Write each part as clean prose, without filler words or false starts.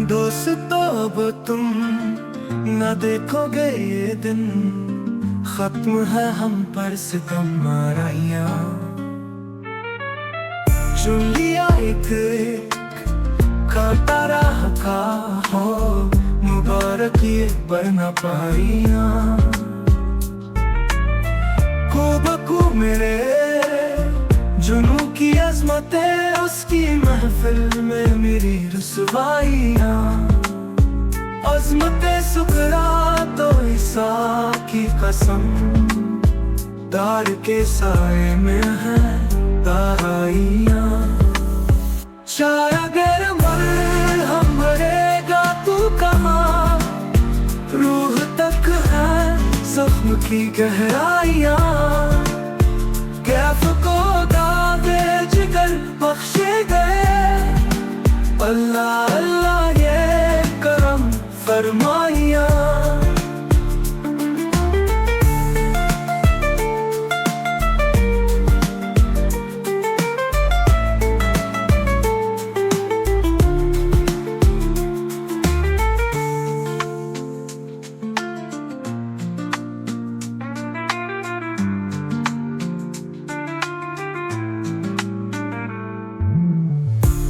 दोस्तों अब तुम न देखोगे ये दिन, खत्म है हम पर सितम आराइयां। चुन लिया एक काटा राह का हो, मुबारक ये बरना पाइयां। खूबकू मेरे जुनू की अजमतें, उसकी महफिल में मेरी रुसवाइयां। अजमतें सुकरा तो ईसा की कसम, दार के साए में है ताराइयां। चाहे अगर मरहम भरेगा तू कहाँ, रूह तक है जख्म की गहराइयां। कैफ को दादे जिगर बख्शे गए, अल्लाह अल्लाह ये करम फरमाइयां।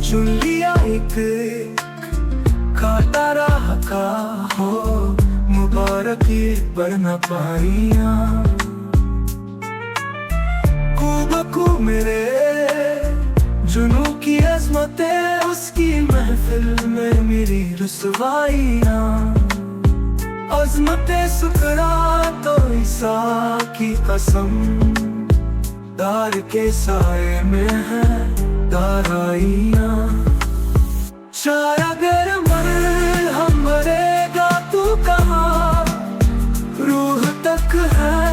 चुन लिया एक काटा राह का हो, मुबारक ये बरना पाइयां। खूबकू मेरे जुनू की अजमतें, उसकी महफिल में मेरी रुसवाइयां। अजमतें सुकरा तो ईसा की कसम, दार के साए में है ताराइयां। चाहे अगर मरहम भरेगा तू कहाँ, रूह तक है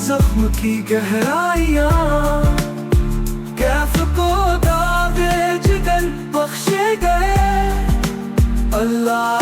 जख्म की गहराइयां। कैफ को दादे जिगर बख्शे गए, अल्लाह